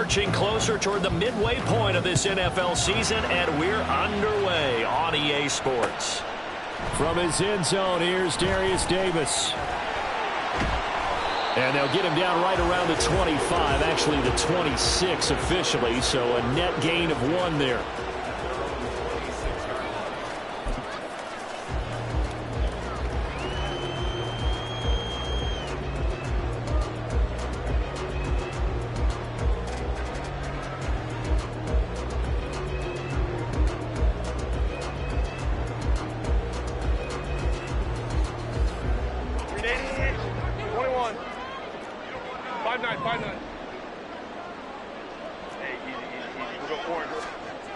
marching closer toward the midway point of this NFL season, and we're underway on EA Sports. From his end zone, here's Darius Davis. And they'll get him down right around the 25, actually the 26 officially, so a net gain of 1 there.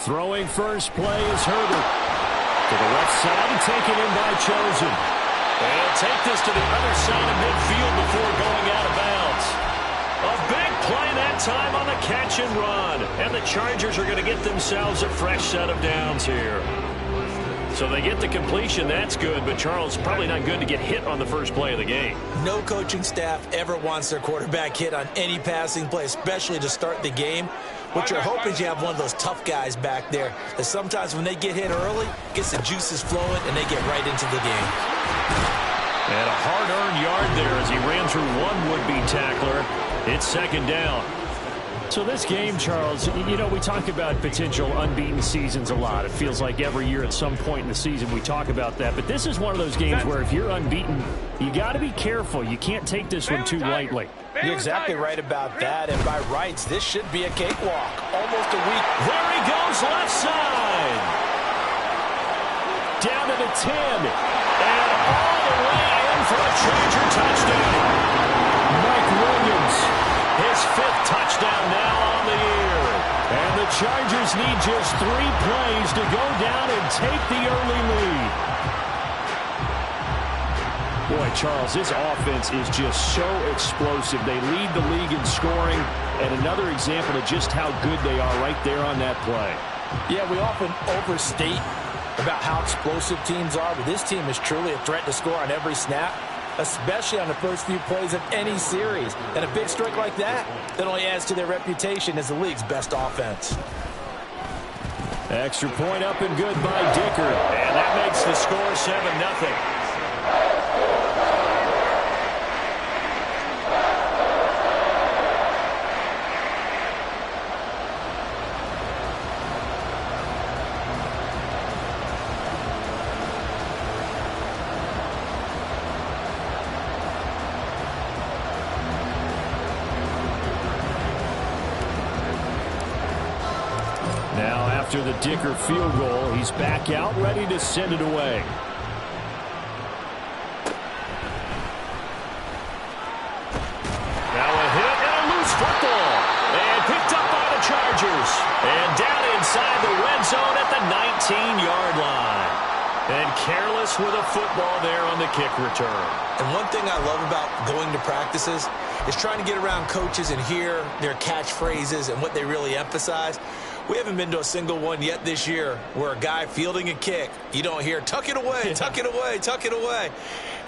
Throwing first play is Herbert. To the left side and taken in by Chosen. And he'll take this to the other side of midfield before going out of bounds. A big play that time on the catch and run. And the Chargers are going to get themselves a fresh set of downs here. So they get the completion, that's good, but Charles, probably not good to get hit on the first play of the game. No coaching staff ever wants their quarterback hit on any passing play, especially to start the game. What you're hoping is you have one of those tough guys back there that sometimes when they get hit early, gets the juices flowing and they get right into the game. And a hard-earned yard there as he ran through one would-be tackler. It's second down. So this game, Charles, you know, we talk about potential unbeaten seasons a lot. It feels like every year at some point in the season we talk about that. But this is one of those games where if you're unbeaten, you got to be careful. You can't take this one too lightly. You're exactly right about that. And by rights, this should be a cakewalk. Almost a week. There he goes, left side. Down to the 10. And all the way in for a Charger touchdown. Mike Williams. His 5th touchdown now on the year. And the Chargers need just 3 plays to go down and take the early lead. Boy, Charles, this offense is just so explosive. They lead the league in scoring, and another example of just how good they are right there on that play. Yeah, we often overstate about how explosive teams are, but this team is truly a threat to score on every snap, especially on the first few plays of any series. And a big strike like that only adds to their reputation as the league's best offense. Extra point up and good by Dicker. And that makes the score 7-0. Now after the Dicker field goal, he's back out, ready to send it away. Now a hit and a loose football. And picked up by the Chargers. And down inside the red zone at the 19-yard line. And careless with a football there on the kick return. And one thing I love about going to practices is trying to get around coaches and hear their catchphrases and what they really emphasize. We haven't been to a single one yet this year where a guy fielding a kick, you don't hear, tuck it away, tuck it away, tuck it away.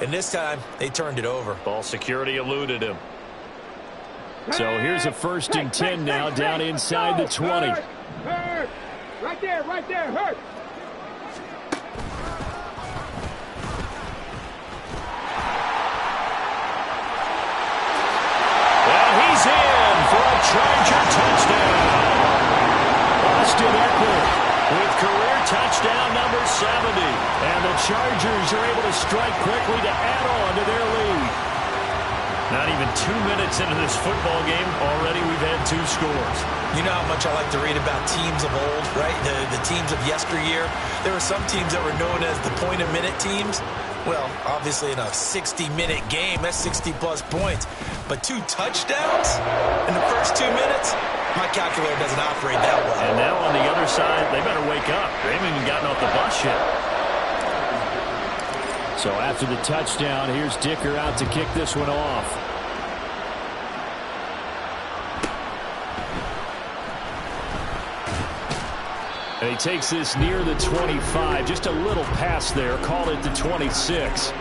And this time, they turned it over. Ball security eluded him. So here's a 1st and 10 now, down inside the 20. Hurt. Right there, hurt. Well, he's in for a Charger touchdown. Austin Eckler with career touchdown number 70. And the Chargers are able to strike quickly to add on to their lead. Not even 2 minutes into this football game, already we've had 2 scores. You know how much I like to read about teams of old, right? The teams of yesteryear. There were some teams that were known as the point-a-minute teams. Well, obviously in a 60-minute game, that's 60-plus points. But 2 touchdowns in the first 2 minutes? My calculator doesn't operate that well. And now on the other side, they better wake up. They haven't even gotten off the bus yet. So after the touchdown, here's Dicker out to kick this one off. And he takes this near the 25. Just a little pass there. Call it the 26.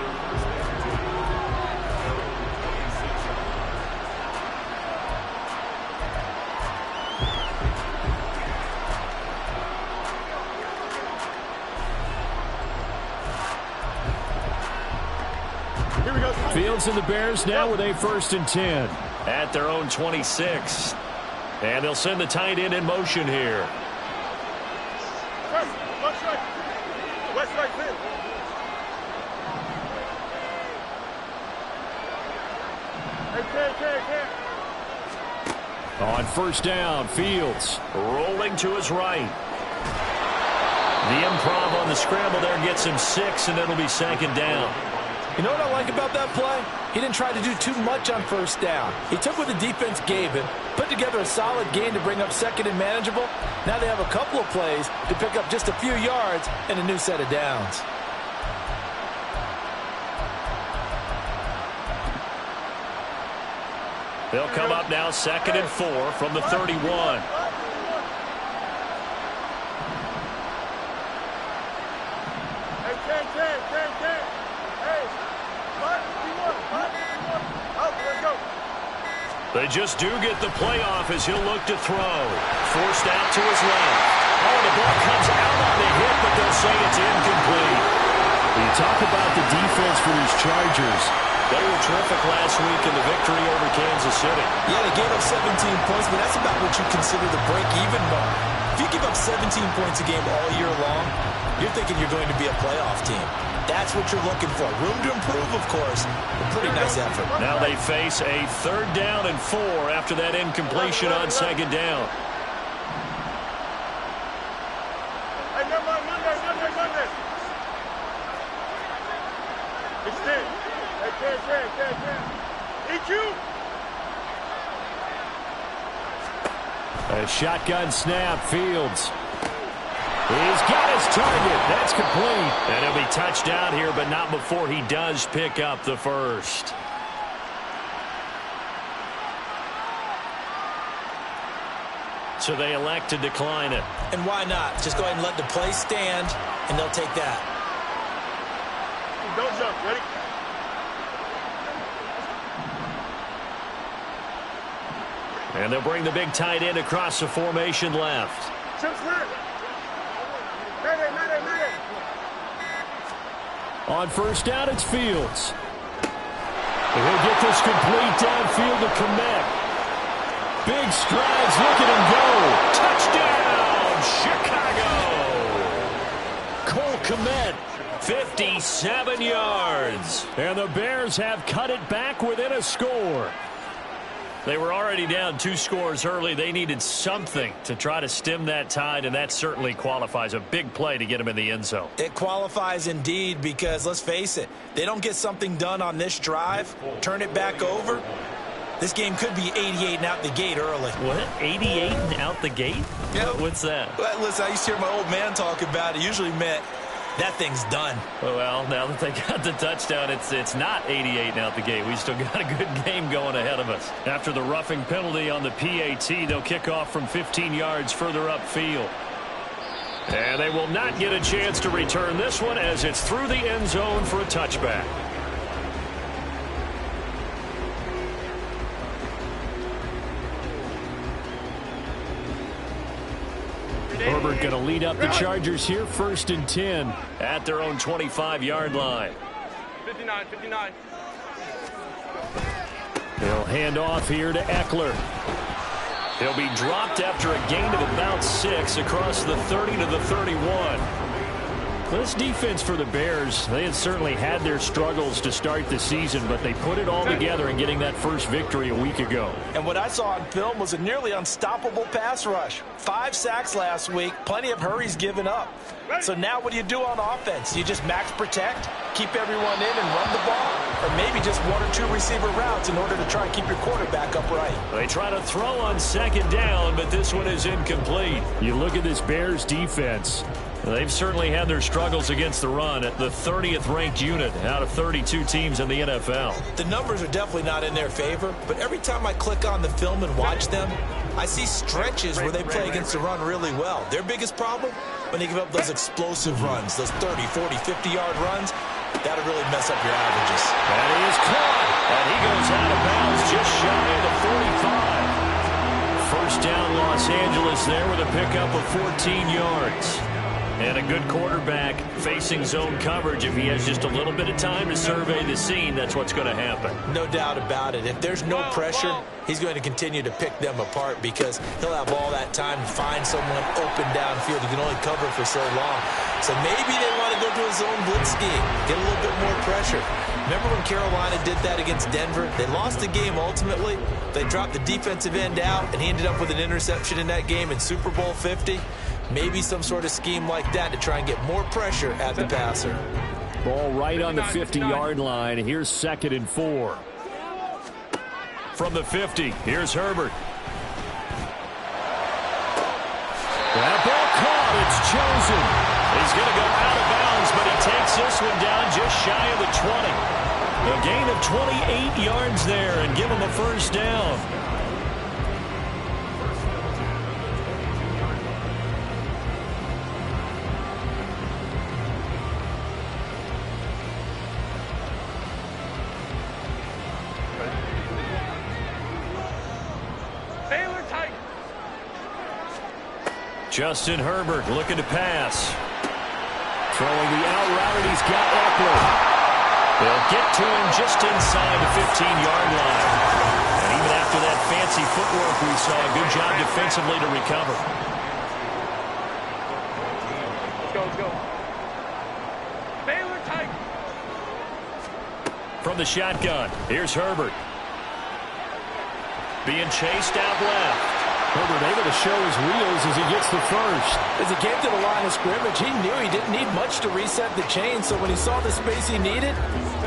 Fields and the Bears now with a 1st and 10. At their own 26. And they'll send the tight end in motion here. On 1st down, Fields. Rolling to his right. The improv on the scramble there gets him 6, and it'll be 2nd down. You know what I like about that play? He didn't try to do too much on 1st down. He took what the defense gave him, put together a solid gain to bring up 2nd and manageable. Now they have a couple of plays to pick up just a few yards and a new set of downs. They'll come up now 2nd and 4 from the 31. They just do get the playoff as he'll look to throw. Forced out to his left. Oh, the ball comes out on the hit, but they'll say it's incomplete. When you talk about the defense for these Chargers, they were terrific last week in the victory over Kansas City. Yeah, they gave up 17 points, but that's about what you consider the break-even mark. If you give up 17 points a game all year long, you're thinking you're going to be a playoff team. That's what you're looking for. Room to improve, of course. A pretty nice effort. Now they face a 3rd down and 4 after that incompletion on 2nd down. A shotgun snap, Fields. He's got his target. That's complete. And he'll be touched out here, but not before he does pick up the 1st. So they elect to decline it. And why not? Just go ahead and let the play stand, and they'll take that. Don't jump. Ready? And they'll bring the big tight end across the formation left. On 1st down, it's Fields. And he'll get this complete downfield to Kmet. Big strides. Look at him go. Touchdown, Chicago! Cole Kmet, 57 yards. And the Bears have cut it back within a score. They were already down 2 scores early. They needed something to try to stem that tide, and that certainly qualifies. A big play to get them in the end zone. It qualifies indeed because, let's face it, they don't get something done on this drive, turn it back over, this game could be 88 and out the gate early. What? 88 and out the gate? Yeah. What's that? Well, listen, I used to hear my old man talk about it. Usually meant that thing's done. Well, now that they got the touchdown, it's not 88 and out the gate. We still got a good game going ahead of us. After the roughing penalty on the PAT, they'll kick off from 15 yards further upfield. And they will not get a chance to return this one as it's through the end zone for a touchback. Herbert going to lead up the Chargers here, 1st and 10. At their own 25-yard line. 59. They'll hand off here to Eckler. He'll be dropped after a gain of about 6 across the 30 to the 31. This defense for the Bears, they had certainly had their struggles to start the season, but they put it all together in getting that first victory a week ago. And what I saw on film was a nearly unstoppable pass rush. 5 sacks last week, plenty of hurries given up. So now what do you do on offense? You just max protect, keep everyone in and run the ball, or maybe just 1 or 2 receiver routes in order to try and keep your quarterback upright. They try to throw on 2nd down, but this one is incomplete. You look at this Bears defense. They've certainly had their struggles against the run at the 30th ranked unit out of 32 teams in the NFL. The numbers are definitely not in their favor, but every time I click on the film and watch them, I see stretches where they play against the run really well. Their biggest problem? When they give up those explosive runs, those 30, 40, 50-yard runs, that'll really mess up your averages. And he is caught, and he goes out of bounds just shy of the 45. First down, Los Angeles there with a pickup of 14 yards. And a good quarterback facing zone coverage. If he has just a little bit of time to survey the scene, that's what's going to happen. No doubt about it. If there's no pressure, he's going to continue to pick them apart because he'll have all that time to find someone open downfield who can only cover for so long. So maybe they want to go to a zone blitz scheme, get a little bit more pressure. Remember when Carolina did that against Denver? They lost the game ultimately. They dropped the defensive end out, and he ended up with an interception in that game in Super Bowl 50. Maybe some sort of scheme like that to try and get more pressure at the passer. Ball right on the 50-yard line. Here's 2nd and 4. From the 50, here's Herbert. That ball caught. It's chosen. He's going to go out of bounds, but he takes this one down just shy of the 20. A gain of 28 yards there and give him a first down. Justin Herbert looking to pass. Throwing the out route, and he's got Eckler. They'll get to him just inside the 15-yard line. And even after that fancy footwork we saw, a good job defensively to recover. Let's go. Baylor tight. From the shotgun, here's Herbert. Being chased out left. Herbert able to show his wheels as he gets the first. As he came to the line of scrimmage, he knew he didn't need much to reset the chain, so when he saw the space he needed,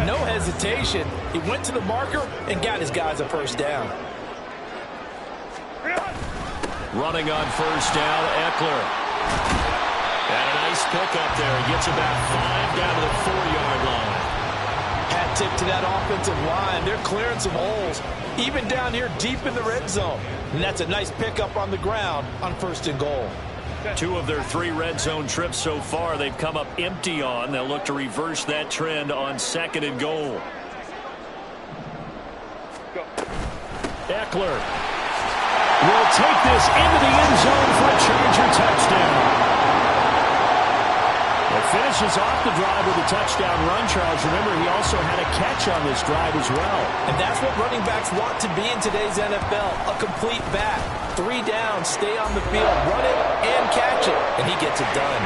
no hesitation. He went to the marker and got his guys a first down. Running on first down, Eckler. And a nice pickup there. He gets about 5 down to the 4-yard line. Hat tip to that offensive line. They're clearing some holes, even down here deep in the red zone. And that's a nice pickup on the ground on 1st and goal. 2 of their 3 red zone trips so far they've come up empty on. They'll look to reverse that trend on 2nd and goal. Eckler will take this into the end zone for a Charger touchdown. It finishes off the drive with a touchdown run, Charles. Remember, he also had a catch on this drive as well. And that's what running backs want to be in today's NFL, a complete back. 3 down, stay on the field, run it, and catch it. And he gets it done.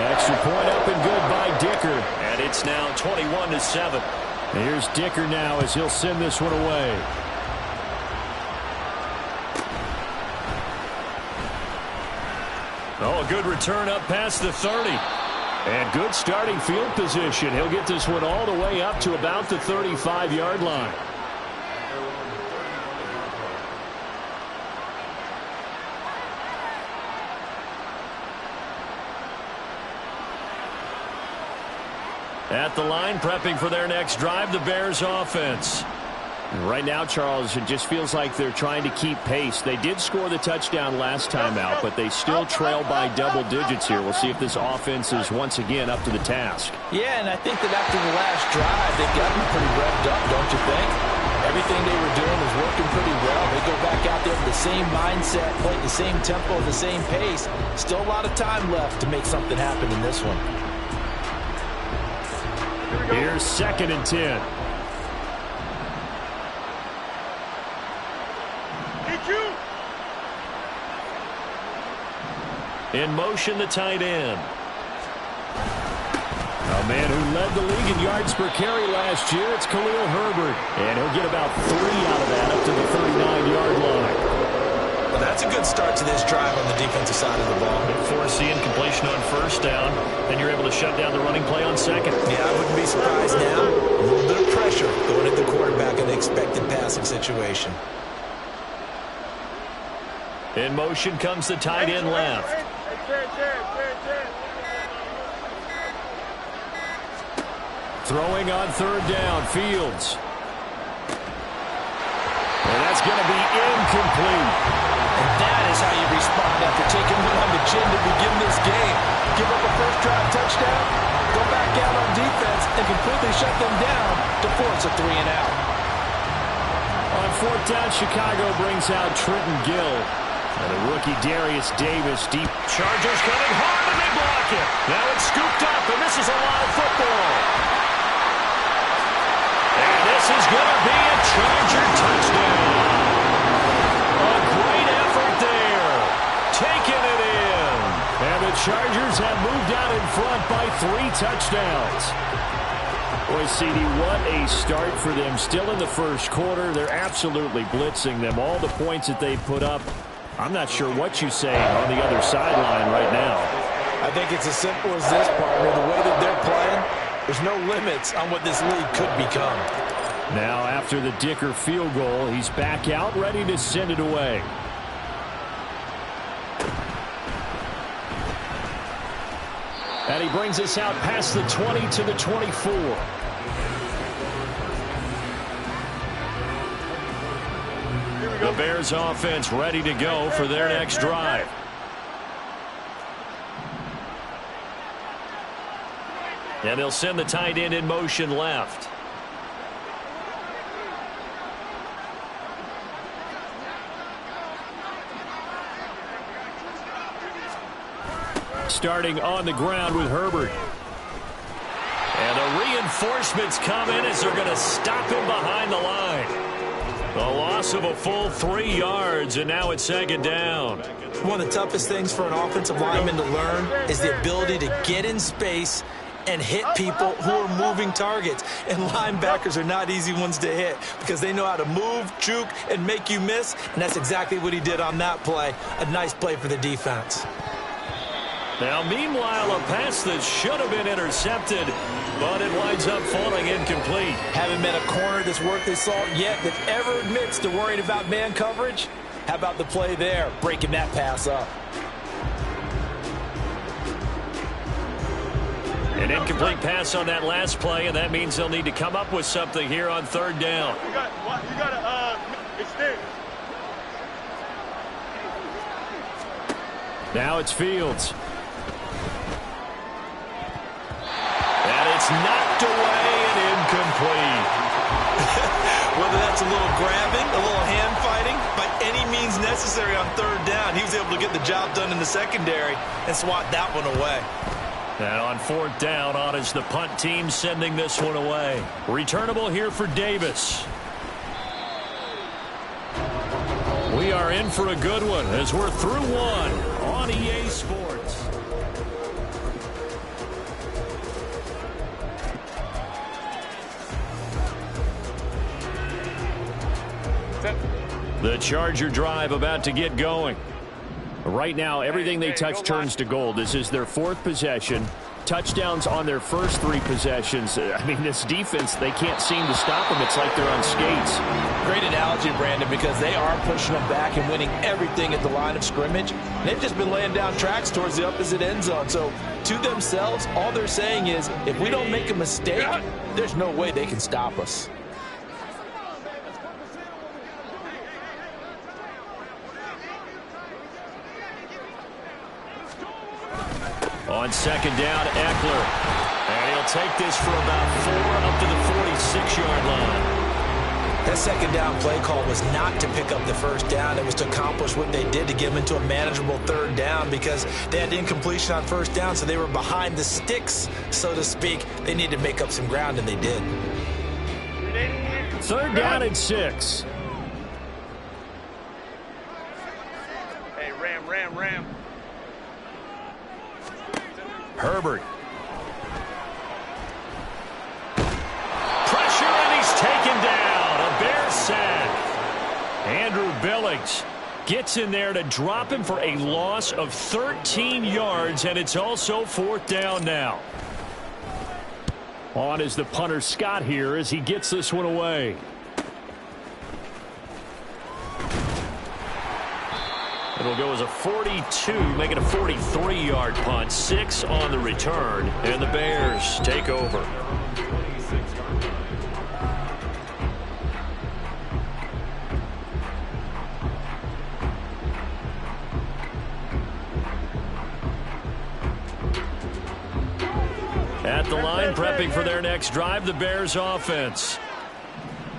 Extra point up and good by Dicker. And it's now 21-7. Here's Dicker now as he'll send this one away. Oh, a good return up past the 30. And good starting field position. He'll get this one all the way up to about the 35-yard line. At the line, prepping for their next drive, the Bears offense. Right now, Charles, it just feels like they're trying to keep pace. They did score the touchdown last time out, but they still trail by double digits here. We'll see if this offense is once again up to the task. Yeah, and I think that after the last drive, they've gotten pretty revved up, don't you think? Everything they were doing was working pretty well. They go back out there with the same mindset, play the same tempo, the same pace. Still a lot of time left to make something happen in this one. Here's 2nd and 10. In motion, the tight end. A man who led the league in yards per carry last year, it's Khalil Herbert. And he'll get about 3 out of that up to the 39-yard line. Well, that's a good start to this drive on the defensive side of the ball. Forcing completion on first down. Then you're able to shut down the running play on 2nd. Yeah, I wouldn't be surprised now. A little bit of pressure going at the quarterback in the expected passing situation. In motion comes the tight end left. Throwing on 3rd down, Fields. And that's going to be incomplete. And that is how you respond after taking one on the chin to begin this game. Give up a first drive touchdown, go back out on defense, and completely shut them down to force a 3-and-out. On 4th down, Chicago brings out Trenton Gill. And the rookie Darius Davis deep. Chargers coming hard, and they block it. Now it's scooped up, and this is a live football. And this is going to be a Charger touchdown. A great effort there. Taking it in. And the Chargers have moved out in front by 3 touchdowns. Boy, CD, what a start for them. Still in the first quarter. They're absolutely blitzing them. All the points that they put up, I'm not sure what you say on the other sideline right now. I think it's as simple as this, partner. The way that they're playing, there's no limits on what this league could become. Now, after the Dicker field goal, he's back out, ready to send it away. And he brings us out past the 20 to the 24. The Bears offense ready to go for their next drive. And they'll send the tight end in motion left. Starting on the ground with Herbert. And the reinforcements come in as they're going to stop him behind the line. A loss of a full 3 yards, and now it's second down. One of the toughest things for an offensive lineman to learn is the ability to get in space and hit people who are moving targets. And linebackers are not easy ones to hit because they know how to move, juke, and make you miss. And that's exactly what he did on that play. A nice play for the defense. Now, meanwhile, a pass that should have been intercepted, but it winds up falling incomplete. Haven't met a corner that's worth his salt yet that ever admits to worrying about man coverage. How about the play there, breaking that pass up? An incomplete pass on that last play, and that means they'll need to come up with something here on third down. You got to extend. Now it's Fields. And it's knocked away and incomplete. Whether that's a little grabbing, a little hand fighting, by any means necessary on third down, he was able to get the job done in the secondary and swat that one away. And on fourth down, on is the punt team sending this one away. Returnable here for Davis. We are in for a good one as we're through one on EA Sports. The Charger drive about to get going. Right now, everything they touch turns to gold. This is their 4th possession. Touchdowns on their first 3 possessions. I mean, this defense, they can't seem to stop them. It's like they're on skates. Great analogy, Brandon, because they are pushing them back and winning everything at the line of scrimmage. They've just been laying down tracks towards the opposite end zone. So, to themselves, all they're saying is, if we don't make a mistake, there's no way they can stop us. On second down, Eckler. And he'll take this for about 4 up to the 46-yard line. That second down play call was not to pick up the first down. It was to accomplish what they did to get them into a manageable third down because they had incompletion on first down, so they were behind the sticks, so to speak. They needed to make up some ground, and they did. Third down and 6. Hey, Ram. Herbert. Pressure, and he's taken down. A Bear sack. Andrew Billings gets in there to drop him for a loss of 13 yards, and it's also 4th down now. On is the punter Scott here as he gets this one away. It'll go as a 42, making a 43-yard punt. 6 on the return, and the Bears take over. At the line, prepping for their next drive, the Bears offense.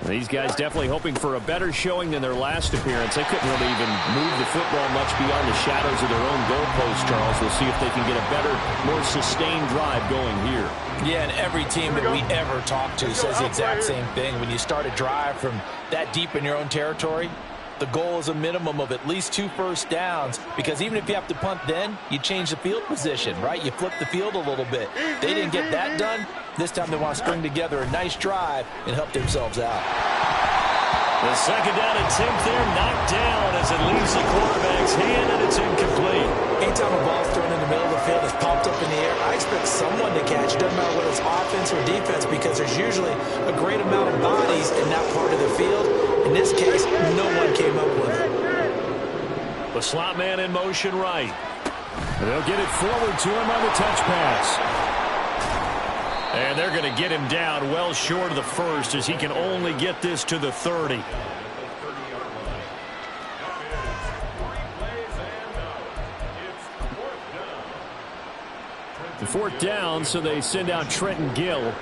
These guys definitely hoping for a better showing than their last appearance. They couldn't really even move the football much beyond the shadows of their own goalpost, Charles. We'll see if they can get a better, more sustained drive going here. Yeah, and every team that we ever talk to says the exact same thing. When you start a drive from that deep in your own territory, the goal is a minimum of at least 2 first downs, because even if you have to punt then, you change the field position, right? You flip the field a little bit. They didn't get that done. This time they want to string together a nice drive and help themselves out. The second down attempt there knocked down as it leaves the quarterback's hand, and it's incomplete. Anytime a ball's thrown in the middle of the field, it's popped up in the air, I expect someone to catch. It doesn't matter whether it's offense or defense, because there's usually a great amount of bodies in that part of the field. In this case, no one came up with it. The slot man in motion right. They'll get it forward to him on the touch pass. And they're going to get him down well short of the first, as he can only get this to the 30. The 4th down, so they send out Trenton Gill.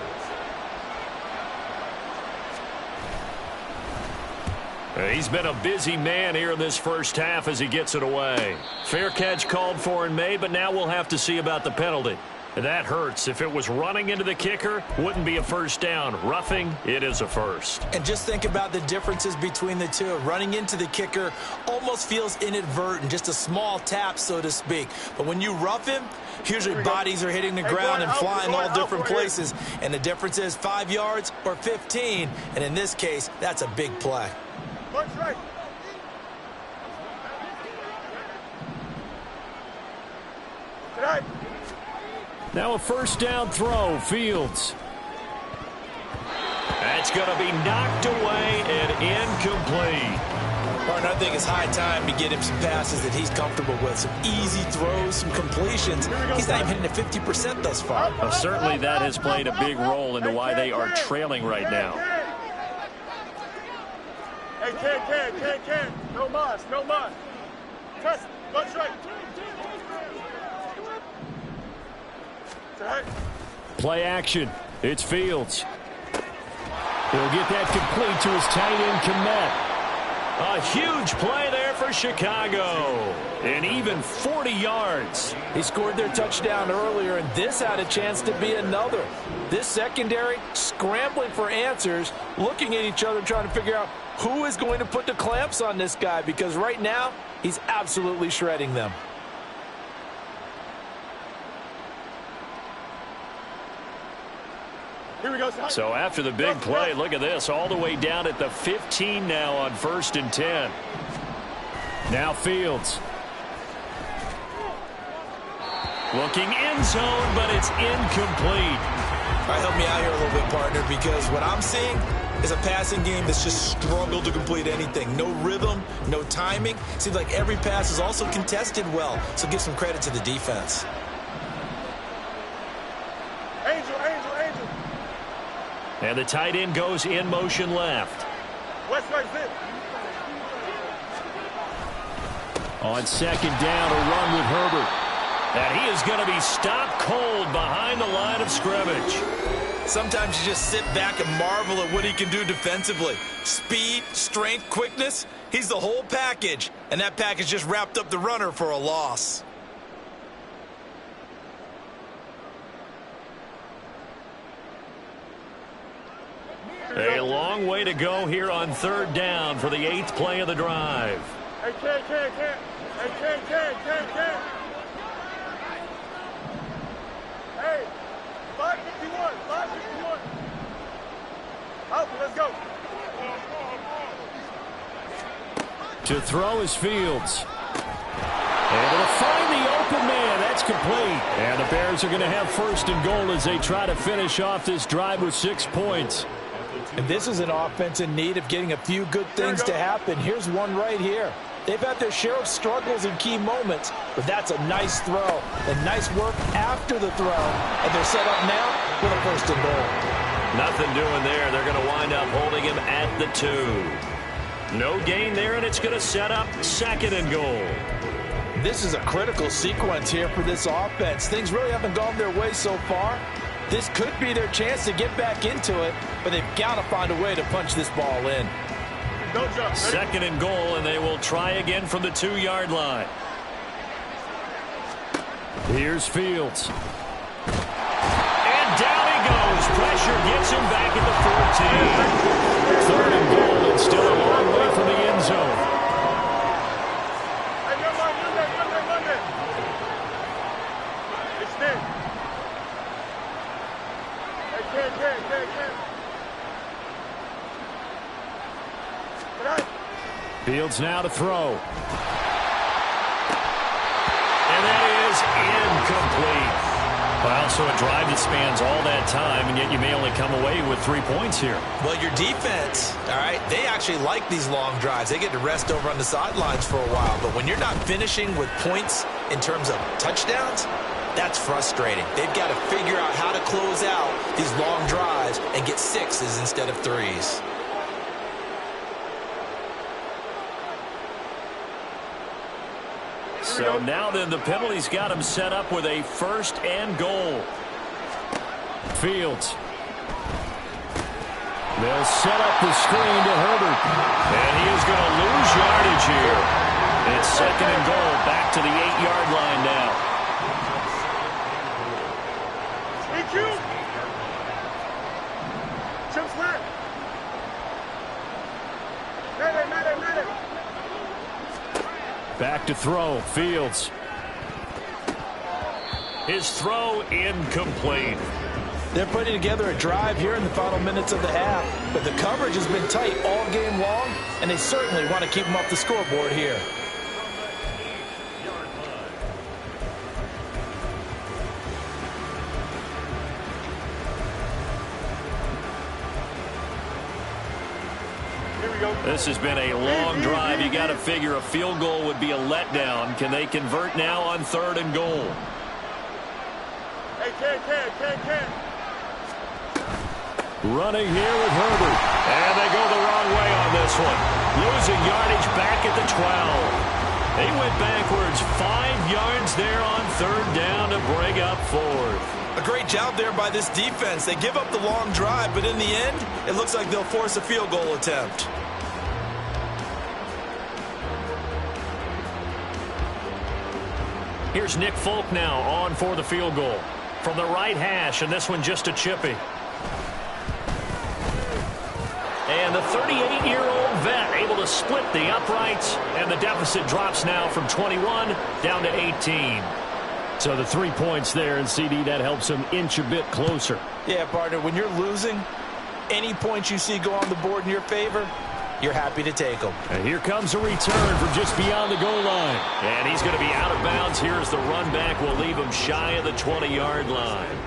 He's been a busy man here in this first half as he gets it away. Fair catch called for and made, but now we'll have to see about the penalty. That hurts. If it was running into the kicker, wouldn't be a first down. Roughing, it is a first. And just think about the differences between the two. Running into the kicker almost feels inadvertent, just a small tap, so to speak. But when you rough him, usually bodies are hitting the ground and flying all different places. And the difference is 5 yards or 15. And in this case, that's a big play. Punch right. Right. Now a first down throw, Fields. That's going to be knocked away and incomplete. Partner, I think it's high time to get him some passes that he's comfortable with. Some easy throws, some completions. He's not even hitting at 50% thus far. Well, certainly that has played a big role into why they are trailing right now. Hey, can. No mas. Test. Punch right. Play action. It's Fields. He'll get that complete to his tight end, Kmet. A huge play there for Chicago. And even 40 yards. He scored their touchdown earlier, and this had a chance to be another. This secondary scrambling for answers, looking at each other, trying to figure out who is going to put the clamps on this guy, because right now he's absolutely shredding them. Here we go. So after the big play, look at this, all the way down at the 15 now on 1st and 10. Now Fields. Looking end zone, but it's incomplete. All right, help me out here a little bit, partner, because what I'm seeing is a passing game that's just struggled to complete anything. No rhythm, no timing. Seems like every pass is also contested well, so give some credit to the defense. Angel. And the tight end goes in motion left. West right zip. On second down, a run with Herbert. And he is going to be stopped cold behind the line of scrimmage. Sometimes you just sit back and marvel at what he can do defensively. Speed, strength, quickness, he's the whole package. And that package just wrapped up the runner for a loss. A long way to go here on 3rd down for the 8th play of the drive. Hey, can. Hey, can. Hey, 551. Out, let's go. To throw is Fields. Able to find the open man. That's complete. And the Bears are going to have 1st and goal as they try to finish off this drive with 6 points. And this is an offense in need of getting a few good things to happen. Here's one right here. They've had their share of struggles in key moments, but that's a nice throw and nice work after the throw. And they're set up now with a 1st and goal. Nothing doing there. They're going to wind up holding him at the 2. No gain there, and it's going to set up 2nd and goal. This is a critical sequence here for this offense. Things really haven't gone their way so far. This could be their chance to get back into it, but they've got to find a way to punch this ball in. Don't jump. Second and goal, and they will try again from the 2-yard line. Here's Fields. And down he goes. Pressure gets him back at the 14. Third and goal, and still a long way from the end zone. Hey, Monday. Extend. Hey, Ken. Get out. Fields now to throw. And that is incomplete. Well, so a drive that spans all that time, and yet you may only come away with 3 points here. Well, your defense, all right, they actually like these long drives. They get to rest over on the sidelines for a while. But when you're not finishing with points in terms of touchdowns, that's frustrating. They've got to figure out how to close out these long drives and get 6s instead of 3s. So now then the penalty's got him set up with a first and goal. Fields. They'll set up the screen to Herbert. And he is going to lose yardage here. It's second and goal, back to the 8-yard line now. EQ. Jump flat. Medic. Back to throw. Fields. His throw incomplete. They're putting together a drive here in the final minutes of the half, but the coverage has been tight all game long, and they certainly want to keep them off the scoreboard here. This has been a long drive. You got to figure a field goal would be a letdown. Can they convert now on third and goal? Hey, Ken. Running here with Herbert. And they go the wrong way on this one. Losing yardage back at the 12. They went backwards 5 yards there on third down to bring up fourth. A great job there by this defense. They give up the long drive, but in the end, it looks like they'll force a field goal attempt. Here's Nick Folk now on for the field goal. From the right hash, and this one just a chippy. And the 38-year-old vet able to split the uprights, and the deficit drops now from 21 down to 18. So the 3 points there, and CD, that helps them inch a bit closer. Yeah, partner, when you're losing, any points you see go on the board in your favor, you're happy to take them. And here comes a return from just beyond the goal line. And he's going to be out of bounds. Here's the run back. Will leave him shy of the 20-yard line.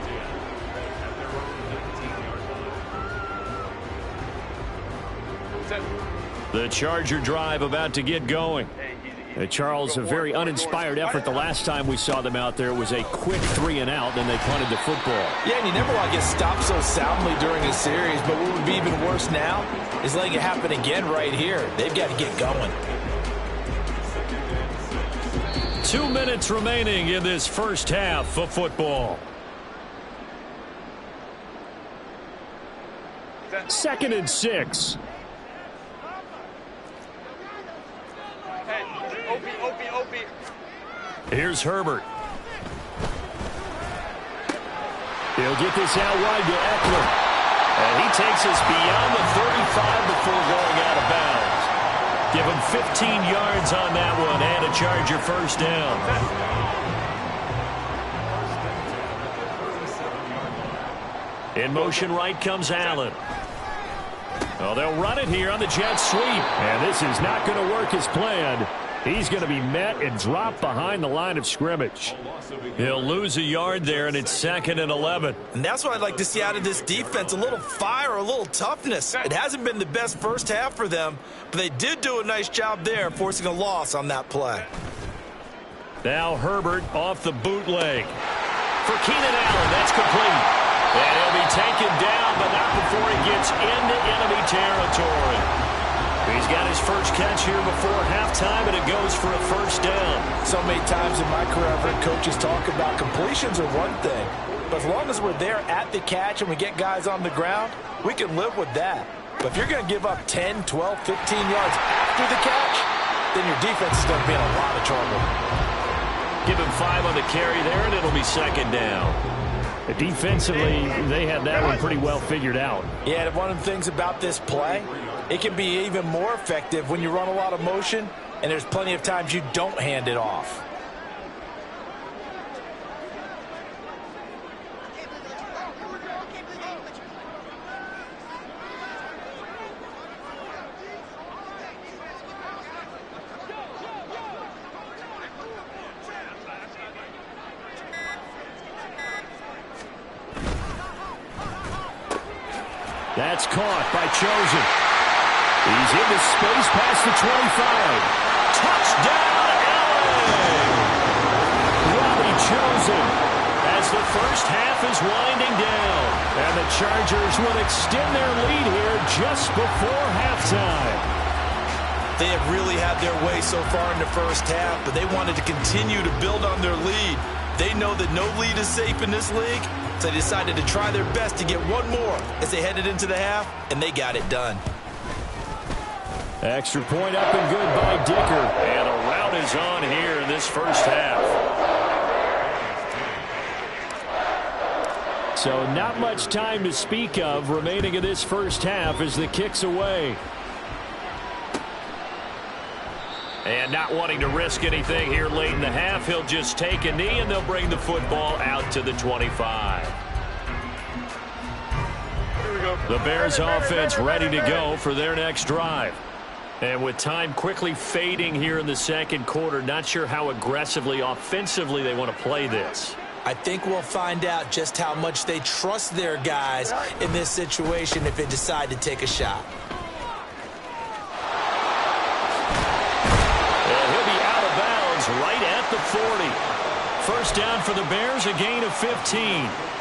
The Charger drive about to get going. Charles, a very uninspired effort the last time we saw them out there. It was a quick 3 and out, then they punted the football. Yeah, and you never want to get stopped so soundly during a series, but what would be even worse now is letting it happen again right here. They've got to get going. 2 minutes remaining in this first half of football. Second and 6. Here's Herbert. He'll get this out wide to Eckler. And he takes us beyond the 35 before going out of bounds. Give him 15 yards on that one and a Charger first down. In motion right comes Allen. Oh, they'll run it here on the jet sweep. And this is not going to work as planned. He's going to be met and dropped behind the line of scrimmage. He'll lose a yard there, and it's second and 11. And that's what I'd like to see out of this defense, a little fire, a little toughness. It hasn't been the best first half for them, but they did do a nice job there, forcing a loss on that play. Now Herbert off the bootleg. For Keenan Allen, that's complete. And he'll be taken down, but not before he gets into enemy territory. He's got his first catch here before halftime, and it goes for a first down. So many times in my career, I've heard coaches talk about completions are one thing, But as long as we're there at the catch and we get guys on the ground, we can live with that. But if you're going to give up 10, 12, 15 yards after the catch, then your defense is going to be in a lot of trouble. Give him 5 on the carry there, and it'll be second down. Defensively, they had that one pretty well figured out. Yeah, and one of the things about this play, it can be even more effective when you run a lot of motion, and there's plenty of times you don't hand it off. That's caught by Chosen. He's into space past the 25. Touchdown, LA! Robbie Chosen As the first half is winding down. and the Chargers will extend their lead here just before halftime. They have really had their way so far in the first half, but they wanted to continue to build on their lead. They know that no lead is safe in this league, so they decided to try their best to get one more as they headed into the half, and they got it done. Extra point up and good by Dicker. And a rout is on here in this first half. So not much time to speak of remaining in this first half as the kick's away. And not wanting to risk anything here late in the half, he'll just take a knee and they'll bring the football out to the 25. The Bears offense ready to go for their next drive. And with time quickly fading here in the second quarter, not sure how aggressively, offensively they want to play this. I think we'll find out just how much they trust their guys in this situation if they decide to take a shot. Right at the 40. First down for the Bears, a gain of 15.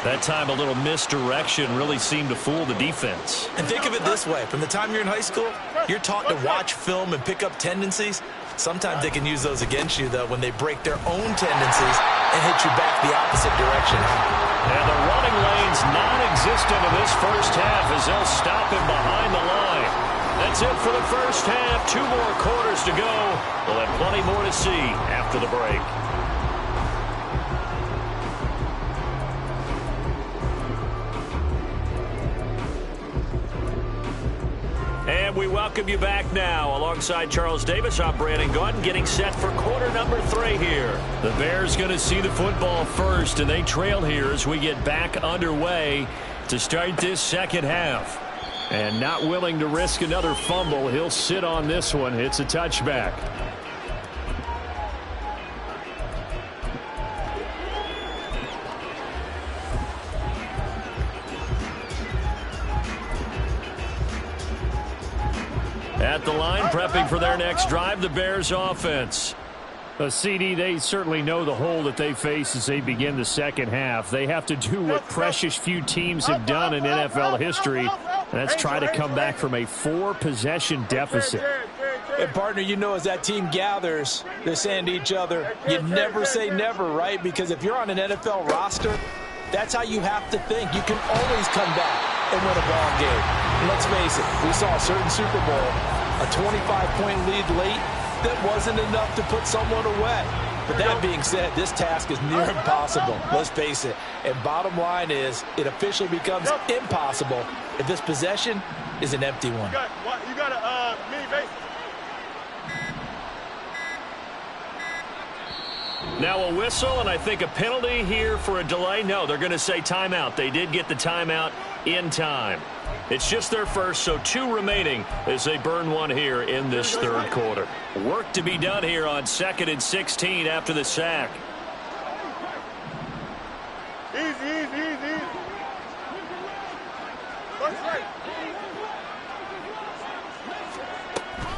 That time a little misdirection really seemed to fool the defense. And think of it this way. From the time you're in high school, you're taught to watch film and pick up tendencies. Sometimes they can use those against you, though, when they break their own tendencies and hit you back the opposite direction. And the running lane's non-existent in this first half as they'll stop him behind the line. That's it for the first half. 2 more quarters to go. We'll have plenty more to see after the break. And we welcome you back now. Alongside Charles Davis, I'm Brandon Gaudin, getting set for quarter number 3 here. The Bears going to see the football first, and they trail here as we get back underway to start this second half. And not willing to risk another fumble, he'll sit on this one. It's a touchback. At the line, prepping for their next drive, the Bears offense. CD, they certainly know the hole that they face as they begin the second half. They have to do what precious few teams have done in NFL history, and that's try to come back from a 4-possession deficit. And, partner, you know as that team gathers, they're saying to each other, you never say never, right? Because if you're on an NFL roster, that's how you have to think. You can always come back and win a ball game. And let's face it, we saw a certain Super Bowl, a 25-point lead late, that wasn't enough to put someone away. But that being said, this task is near impossible. Let's face it. And bottom line is, it officially becomes impossible if this possession is an empty one. You got a mini base. Now a whistle, and I think a penalty here for a delay. No, they're going to say timeout. They did get the timeout in time. It's just their first, so 2 remaining as they burn one here in this third quarter. Work to be done here on 2nd and 16 after the sack. Easy. First right.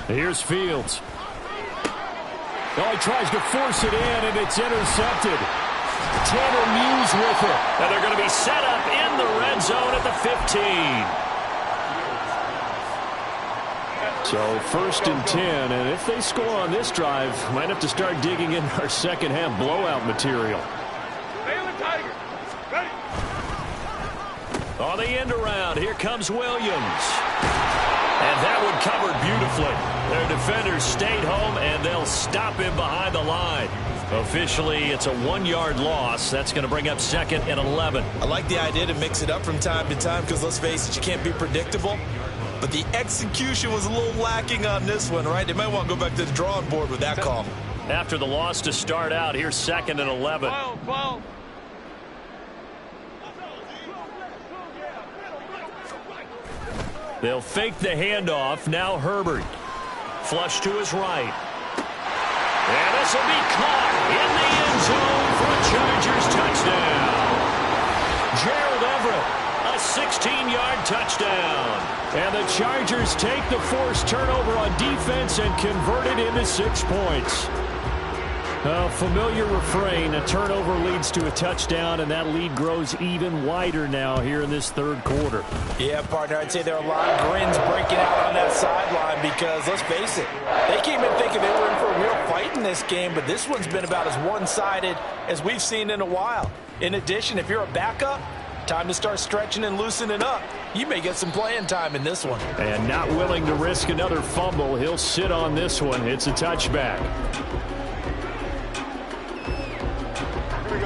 Here's Fields. Oh, he tries to force it in, and it's intercepted. Tanner Muse with it. And they're going to be set up in the red zone at the 15. So 1st and 10, and if they score on this drive, might have to start digging in our second half blowout material. Stay on the Tiger. On the end around, here comes Williams. And that one covered beautifully. Their defenders stayed home, and they'll stop him behind the line. Officially, it's a 1-yard loss. That's going to bring up 2nd and 11. I like the idea to mix it up from time to time because, let's face it, you can't be predictable. But the execution was a little lacking on this one, right? They might want to go back to the drawing board with that call. After the loss to start out, here's 2nd and 11. They'll fake the handoff. Now Herbert. Flush to his right. And this will be caught in the end zone for a Chargers touchdown. Gerald Everett, a 16-yard touchdown. And the Chargers take the forced turnover on defense and convert it into 6 points. A familiar refrain, a turnover leads to a touchdown, and that lead grows even wider now here in this third quarter. Yeah, partner, I'd say there are a lot of grins breaking out on that sideline because, let's face it, they came in thinking they were in for a real fight in this game, but this one's been about as one-sided as we've seen in a while. In addition, if you're a backup, time to start stretching and loosening up. You may get some playing time in this one. And not willing to risk another fumble, he'll sit on this one. It's a touchback.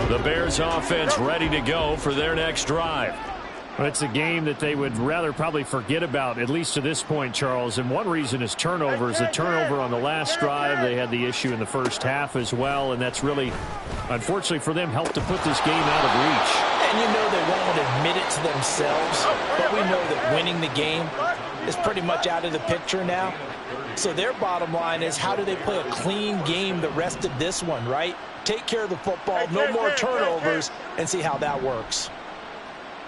The Bears offense ready to go for their next drive. Well, it's a game that they would rather probably forget about, at least to this point, Charles. And one reason is turnovers. A turnover on the last drive. They had the issue in the first half as well. And that's really, unfortunately for them, helped to put this game out of reach. And you know they won't admit it to themselves. But we know that winning the game is pretty much out of the picture now. So their bottom line is, how do they play a clean game the rest of this one, right? Take care of the football, no more turnovers, and see how that works.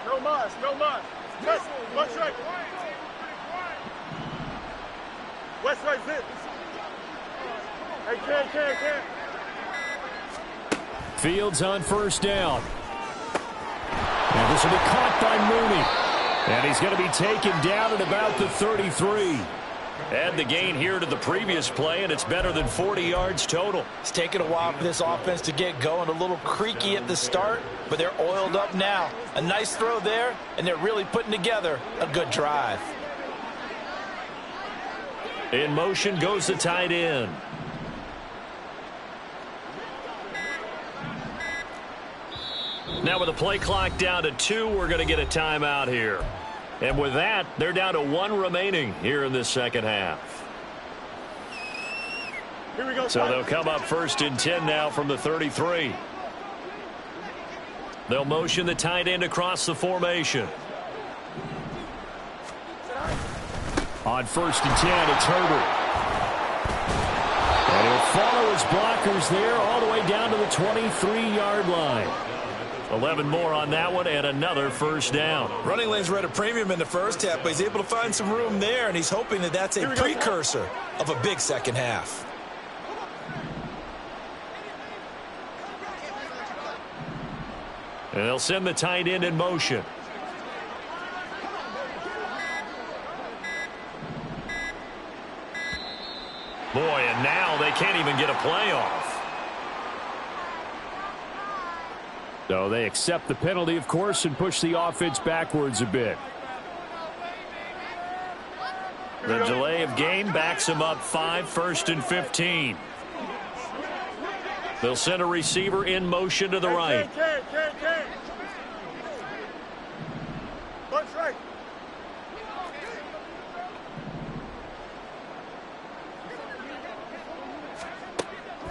No mas, no mas. West right. West right, zip. Hey, can. Fields on first down. And this will be caught by Mooney. And he's going to be taken down at about the 33. Add the gain here to the previous play, and it's better than 40 yards total. It's taken a while for this offense to get going. A little creaky at the start, but they're oiled up now. A nice throw there, and they're really putting together a good drive. In motion goes the tight end. Now with the play clock down to 2, we're going to get a timeout here. And with that, they're down to 1 remaining here in this second half. Here we go. So they'll come up 1st and 10 now from the 33. They'll motion the tight end across the formation. On 1st and 10, it's Herbert. And he'll follow his blockers there all the way down to the 23-yard line. 11 more on that one, and another first down. Running lanes were at a premium in the first half, but he's able to find some room there, and he's hoping that that's a precursor of a big second half. And they'll send the tight end in motion. Boy, and now they can't even get a play off. So they accept the penalty, of course, and push the offense backwards a bit. The delay of game backs them up 5, 1st and 15. They'll send a receiver in motion to the right. Can. Bunch right.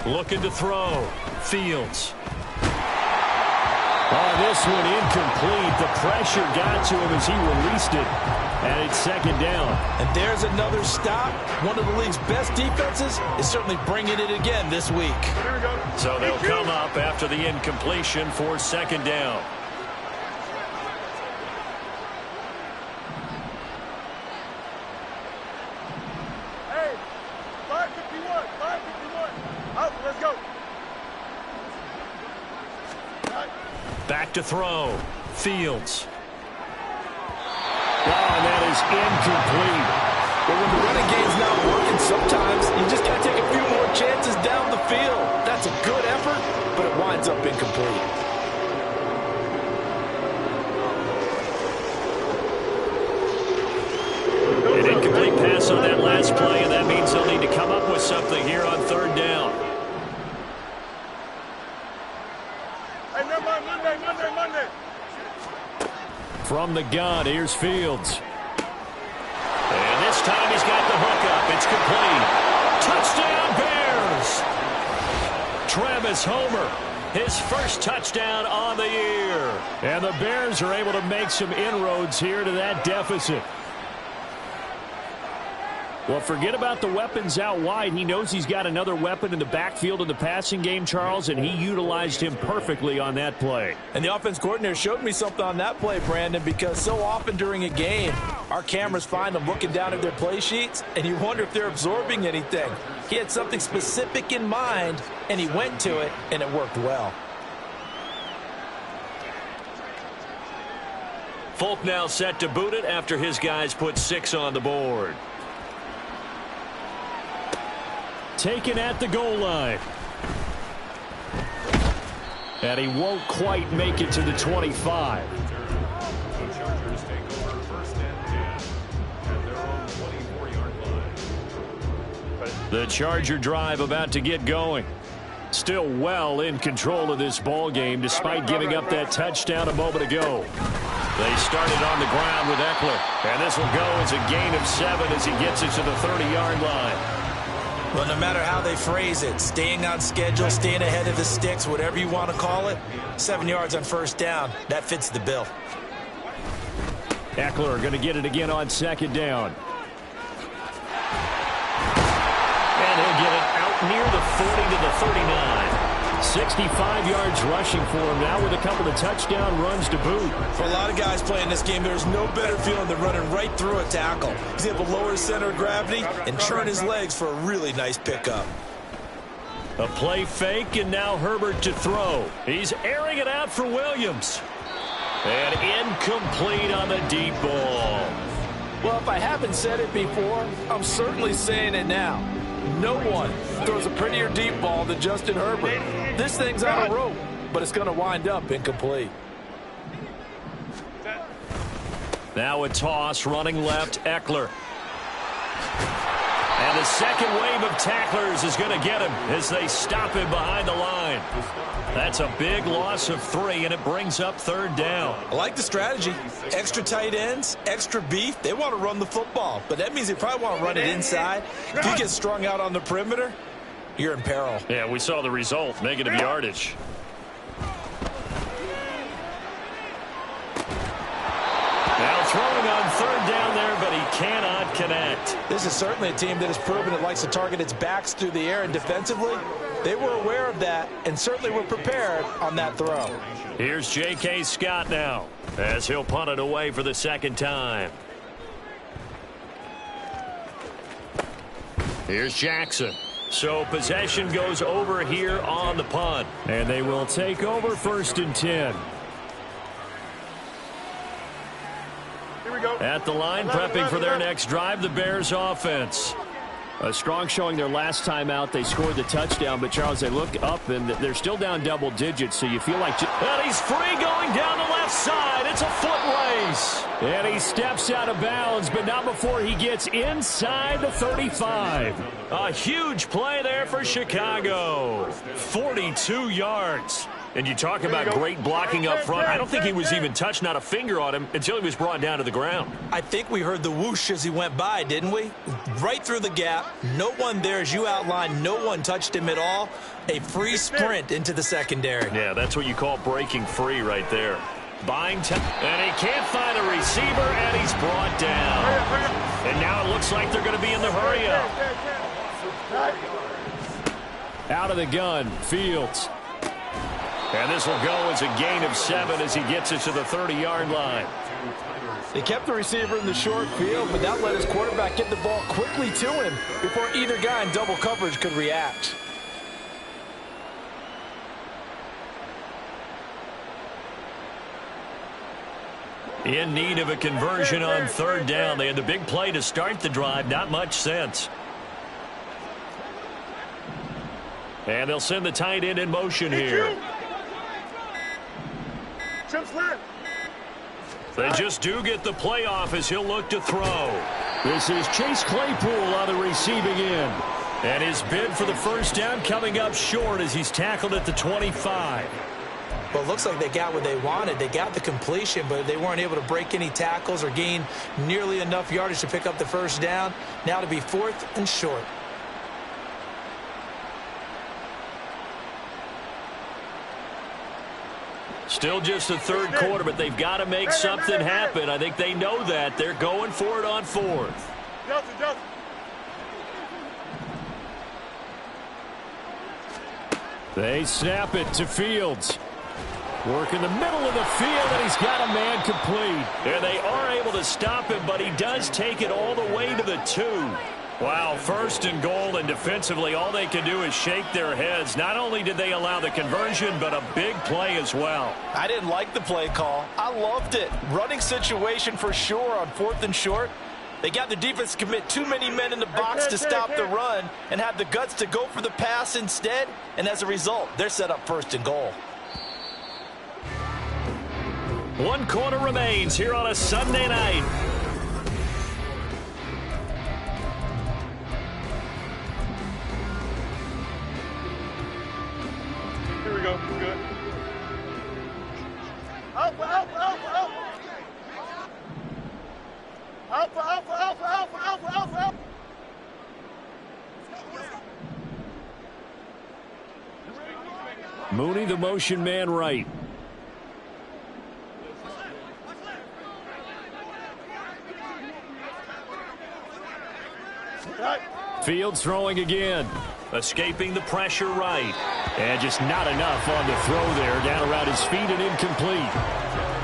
Looking to throw. Fields. Oh, this one incomplete. The pressure got to him as he released it. And it's 2nd down. And there's another stop. One of the league's best defenses is certainly bringing it again this week. Here we go. So they'll come up after the incompletion for 2nd down. Hey, 551. Out, let's go. Back to throw. Fields. Oh, and that is incomplete. But when the running game's not working, sometimes you just got to take a few more chances down the field. That's a good effort, but it winds up incomplete. with something here on third down. Hey, no, Monday. From the gun, here's Fields. And this time he's got the hook up. It's complete. Touchdown, Bears! Travis Homer, his first touchdown on the year. And the Bears are able to make some inroads here to that deficit. Well, forget about the weapons out wide. He knows he's got another weapon in the backfield in the passing game, Charles, and he utilized him perfectly on that play. And the offense coordinator showed me something on that play, Brandon, because so often during a game, our cameras find them looking down at their play sheets, and you wonder if they're absorbing anything. He had something specific in mind, and he went to it, and it worked well. Folk now set to boot it after his guys put 6 on the board. Taken at the goal line. And he won't quite make it to the 25. The Chargers take over first and 10 at their own 24-yard line. The Charger drive about to get going. Still well in control of this ball game despite giving up that touchdown a moment ago. They started on the ground with Eckler. And this will go as a gain of 7 as he gets it to the 30-yard line. Well, no matter how they phrase it, staying on schedule, staying ahead of the sticks, whatever you want to call it, 7 yards on first down, that fits the bill. Eckler going to get it again on second down. And he'll get it out near the 40 to the 39. 65 yards rushing for him now with a couple of touchdown runs to boot. For a lot of guys playing this game, there's no better feeling than running right through a tackle. He's able to lower his center of gravity and turn his legs for a really nice pickup. A play fake, and now Herbert to throw. He's airing it out for Williams. And incomplete on the deep ball. Well, if I haven't said it before, I'm certainly saying it now. No one throws a prettier deep ball than Justin Herbert. This thing's on a rope, but it's going to wind up incomplete. Now a toss running left, Eckler. And the second wave of tacklers is going to get him as they stop him behind the line. That's a big loss of 3, and it brings up third down. I like the strategy. Extra tight ends, extra beef. They want to run the football, but that means they probably want to run it inside. If you get strung out on the perimeter, you're in peril. Yeah, we saw the result, negative yardage. Now throwing on third down there, but he cannot connect. This is certainly a team that has proven it likes to target its backs through the air, and defensively, they were aware of that and certainly were prepared on that throw. Here's J.K. Scott now as he'll punt it away for the second time. Here's Jackson. So possession goes over here on the punt. And they will take over first and 10. Here we go. At the line, prepping for their next drive, the Bears offense. A strong showing their last time out. They scored the touchdown, but Charles, they look up and they're still down double digits, so you feel like... And he's free going down the left side. It's a foot race. And he steps out of bounds, but not before he gets inside the 35. A huge play there for Chicago. 42 yards. And you talk about great blocking up front. I don't think he was even touched, not a finger on him, until he was brought down to the ground. I think we heard the whoosh as he went by, didn't we? Right through the gap. No one there, as you outlined. No one touched him at all. A free sprint into the secondary. Yeah, that's what you call breaking free right there. Buying time. And he can't find a receiver, and he's brought down. And now it looks like they're going to be in the hurry up. Out of the gun, Fields. And this will go as a gain of 7 as he gets it to the 30-yard line. They kept the receiver in the short field, but that let his quarterback get the ball quickly to him before either guy in double coverage could react. In need of a conversion on third down. They had the big play to start the drive. Not much sense. And they'll send the tight end in motion here. They just do get the playoff as he'll look to throw. This is Chase Claypool on the receiving end. And his bid for the first down coming up short as he's tackled at the 25. Well, it looks like they got what they wanted. They got the completion, but they weren't able to break any tackles or gain nearly enough yardage to pick up the first down. Now to be 4th and short. Still just the third quarter, but they've got to make something happen. I think they know that. They're going for it on 4th. Justin. They snap it to Fields. Work in the middle of the field, and he's got a man complete. And they are able to stop him, but he does take it all the way to the 2. Wow, 1st and goal, and defensively all they can do is shake their heads. Not only did they allow the conversion, but a big play as well. I didn't like the play call. I loved it. Running situation for sure on 4th and short. They got the defense to commit too many men in the box to stop the run and have the guts to go for the pass instead. And as a result, they're set up 1st and goal. 1 quarter remains here on a Sunday night. Here we go. Good. Alpha. Mooney, the motion man right. Fields throwing again. Escaping the pressure right. And just not enough on the throw there. Down around his feet and incomplete.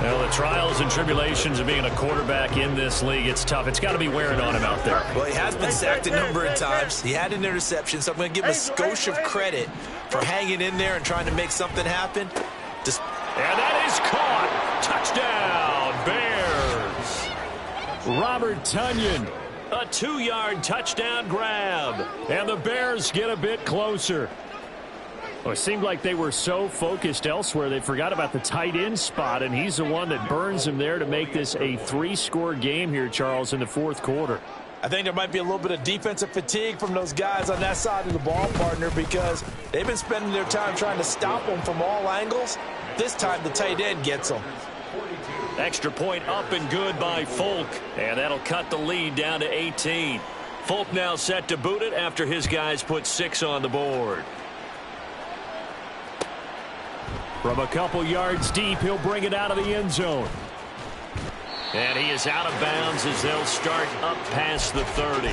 Well, the trials and tribulations of being a quarterback in this league, it's tough. It's got to be wearing on him out there. Well, he has been sacked a number of times. He had an interception, so I'm going to give him a skosh of credit for hanging in there and trying to make something happen. And that is caught. Touchdown, Bears. Robert Tonyan. A 2-yard touchdown grab. And the Bears get a bit closer. Well, it seemed like they were so focused elsewhere they forgot about the tight end spot, and he's the one that burns them there to make this a 3-score game here, Charles, in the 4th quarter. I think there might be a little bit of defensive fatigue from those guys on that side of the ball, partner, because they've been spending their time trying to stop them from all angles. This time the tight end gets them. Extra point up and good by Folk, and that'll cut the lead down to 18. Folk now set to boot it after his guys put 6 on the board. From a couple yards deep, he'll bring it out of the end zone. And he is out of bounds as they'll start up past the 30.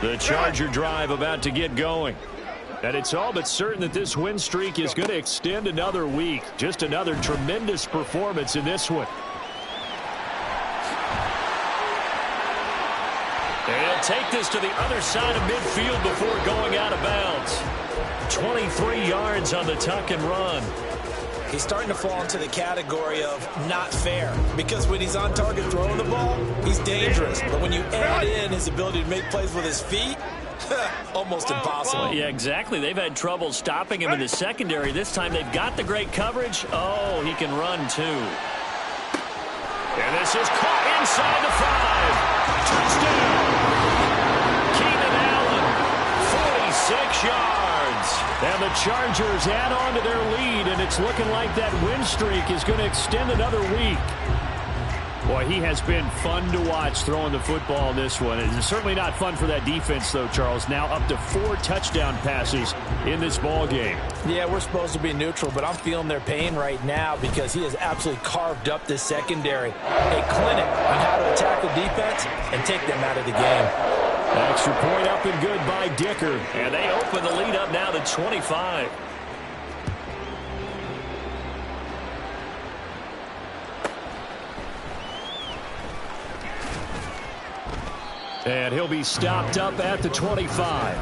The Charger drive about to get going. And it's all but certain that this win streak is going to extend another week. Just another tremendous performance in this one. They'll take this to the other side of midfield before going out of bounds. 23 yards on the tuck and run. He's starting to fall into the category of not fair, because when he's on target throwing the ball, he's dangerous. But when you add in his ability to make plays with his feet, almost impossible. Yeah, exactly. They've had trouble stopping him in the secondary. This time they've got the great coverage. Oh, he can run too. And this is caught inside the 5. Touchdown. Keenan Allen, 46 yards. And the Chargers add on to their lead, and it's looking like that win streak is going to extend another week. Boy, he has been fun to watch throwing the football in this one. It's certainly not fun for that defense, though, Charles. Now up to 4 touchdown passes in this ball game. Yeah, we're supposed to be neutral, but I'm feeling their pain right now because he has absolutely carved up this secondary. A clinic on how to attack the defense and take them out of the game. Extra point up and good by Dicker. And they open the lead up now to 25. And he'll be stopped up at the 25.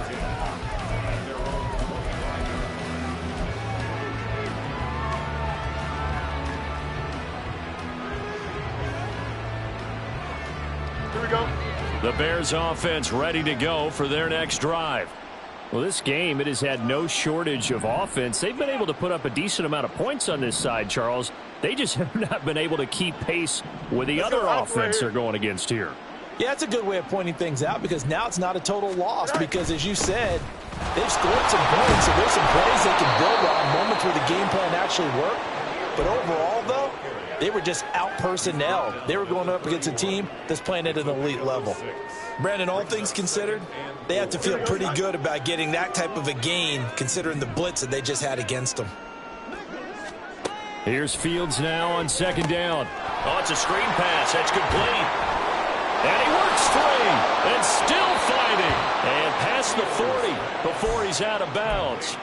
Here we go. The Bears offense ready to go for their next drive. Well, this game, it has had no shortage of offense. They've been able to put up a decent amount of points on this side, Charles. They just have not been able to keep pace with the other offense they're going against here. Yeah, that's a good way of pointing things out because now it's not a total loss because, as you said, they've scored some points, so there's some plays they can build on, moments where the game plan actually worked. But overall, though, they were just out-personnel. They were going up against a team that's playing at an elite level. Brandon, all things considered, they have to feel pretty good about getting that type of a gain considering the blitz that they just had against them. Here's Fields now on second down. Oh, it's a screen pass. That's complete. And he works free and still fighting. And past the 40 before he's out of bounds.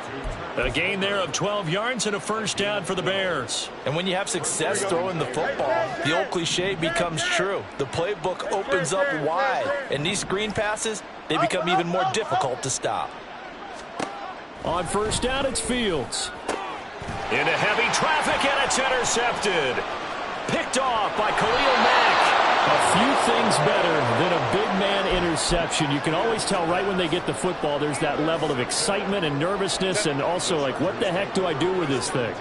A gain there of 12 yards and a first down for the Bears. And when you have success throwing the football, the old cliche becomes true. The playbook opens up wide. And these screen passes, they become even more difficult to stop. On first down, it's Fields. Into heavy traffic, and it's intercepted. Picked off by Khalil Mack. A few things better than a big man interception. You can always tell right when they get the football, there's that level of excitement and nervousness and also like, what the heck do I do with this thing?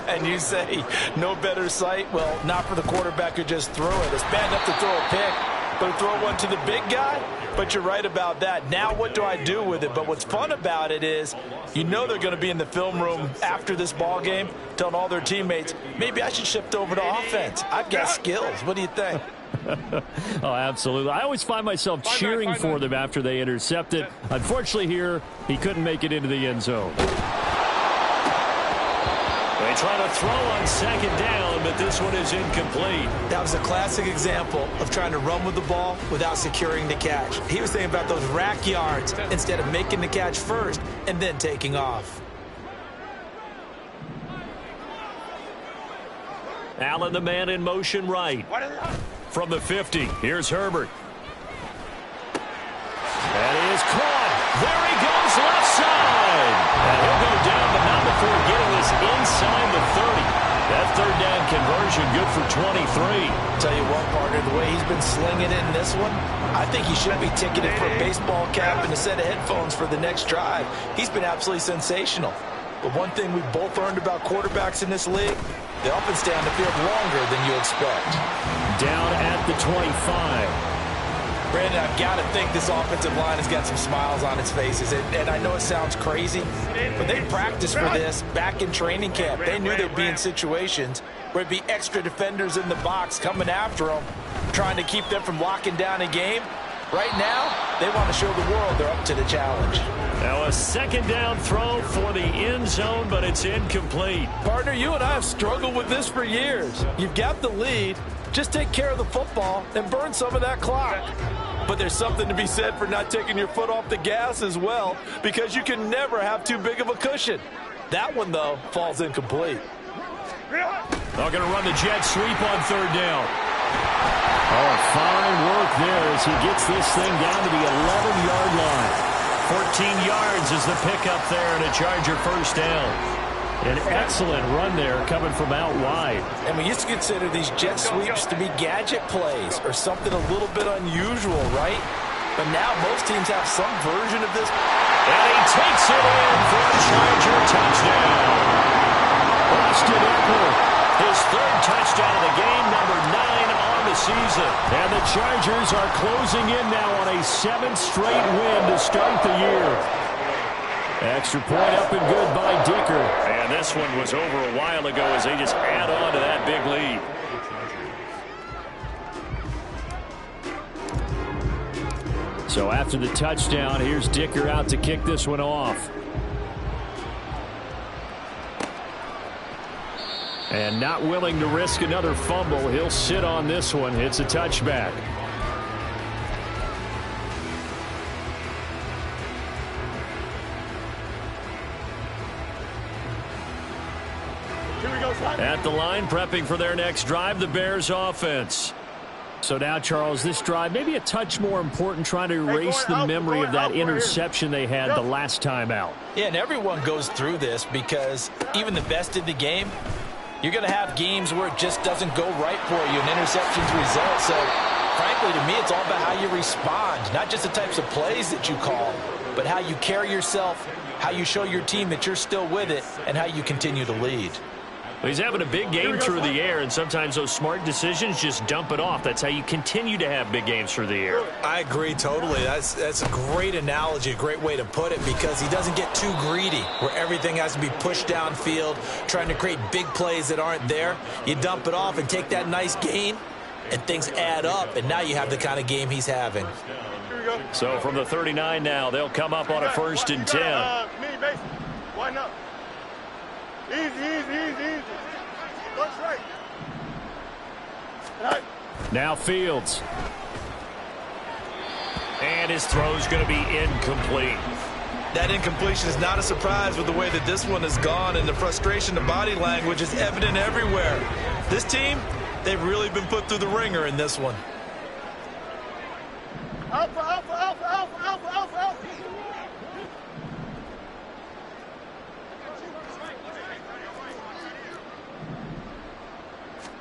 And you say, no better sight? Well, not for the quarterback who just threw it. It's bad enough to throw a pick, but throw one to the big guy? But you're right about that. Now what do I do with it? But what's fun about it is you know they're going to be in the film room after this ball game telling all their teammates, maybe I should shift over to offense. I've got skills. What do you think? Oh, absolutely. I always find myself cheering for them after they intercept it. Unfortunately here, he couldn't make it into the end zone. They try to throw on second down, but this one is incomplete. That was a classic example of trying to run with the ball without securing the catch. He was thinking about those rack yards instead of making the catch first and then taking off. Allen, the man in motion right. From the 50, here's Herbert. That is caught. There he goes, left side. And he'll go down, but not before getting this inside the 30. That third down conversion good for 23. Tell you what, partner, the way he's been slinging it in this one, I think he should be ticketed for a baseball cap and a set of headphones for the next drive. He's been absolutely sensational. But one thing we've both learned about quarterbacks in this league, they often stay on the field longer than you expect. Down at the 25. Brandon, I've got to think this offensive line has got some smiles on its faces. And I know it sounds crazy, but they practiced for this back in training camp. They knew they'd be in situations where it'd be extra defenders in the box coming after them, trying to keep them from locking down a game. Right now, they want to show the world they're up to the challenge. Now a second down throw for the end zone, but it's incomplete. Partner, you and I have struggled with this for years. You've got the lead. Just take care of the football and burn some of that clock. But there's something to be said for not taking your foot off the gas as well, because you can never have too big of a cushion. That one, though, falls incomplete. They're going to run the jet sweep on third down. Oh, fine work there as he gets this thing down to the 11-yard line. 14 yards is the pickup there and a Charger first down. An excellent run there coming from out wide. And we used to consider these jet sweeps to be gadget plays or something a little bit unusual, right? But now most teams have some version of this. And he takes it in for a Charger touchdown. Austin Ekeler, his third touchdown of the game, number 9 on the season. And the Chargers are closing in now on a 7th straight win to start the year. Extra point up and good by Dicker. And this one was over a while ago as they just add on to that big lead. So after the touchdown, here's Dicker out to kick this one off. And not willing to risk another fumble, he'll sit on this one. It's a touchback. At the line, prepping for their next drive, the Bears offense. So now, Charles, this drive maybe a touch more important, trying to erase the memory of that interception they had the last time out. Yeah, and everyone goes through this because even the best in the game, you're going to have games where it just doesn't go right for you, and interceptions result. So, frankly, to me, it's all about how you respond, not just the types of plays that you call. but how you carry yourself, how you show your team that you're still with it, and how you continue to lead. Well, he's having a big game through the air, and sometimes those smart decisions just dump it off. That's how you continue to have big games through the air. I agree totally. That's a great analogy, a great way to put it, because he doesn't get too greedy where everything has to be pushed downfield, trying to create big plays that aren't there. You dump it off and take that nice gain, and things add up, and now you have the kind of game he's having. So from the 39 now, they'll come up on a 1st and 10. Why not? Easy. Watch right. Now Fields. And his throw's going to be incomplete. That incompletion is not a surprise with the way that this one has gone, and the frustration, the body language is evident everywhere. This team, they've really been put through the ringer in this one. Alpha.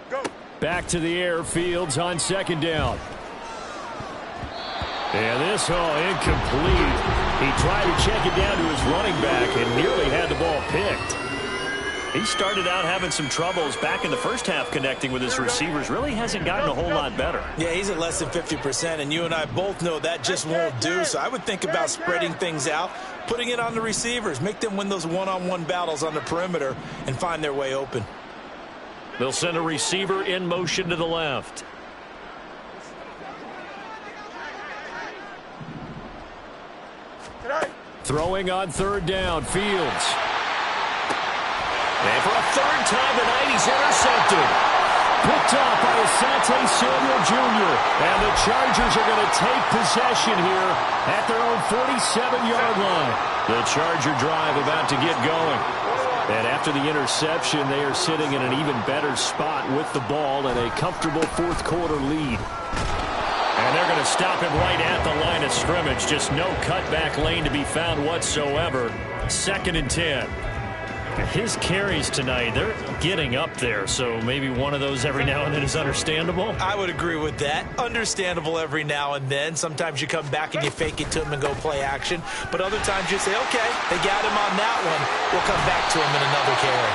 Go. Back to the air, Fields on 2nd down. And this incomplete. He tried to check it down to his running back and nearly had the ball picked. He started out having some troubles back in the first half connecting with his receivers. Really hasn't gotten a whole lot better. Yeah, he's at less than 50%, and you and I both know that just won't do. So I would think about spreading things out, putting it on the receivers, make them win those one-on-one battles on the perimeter and find their way open. They'll send a receiver in motion to the left. Throwing on 3rd down, Fields. And for a 3rd time tonight, he's intercepted. Picked off by Asante Samuel Jr. And the Chargers are going to take possession here at their own 47-yard line. The Charger drive about to get going. And after the interception, they are sitting in an even better spot with the ball and a comfortable 4th quarter lead. And they're going to stop him right at the line of scrimmage. Just no cutback lane to be found whatsoever. 2nd and 10. His carries tonight, they're getting up there, so maybe one of those every now and then is understandable. I would agree with that. Understandable every now and then. Sometimes you come back and you fake it to him and go play action. But other times you say, okay, they got him on that one. We'll come back to him in another carry.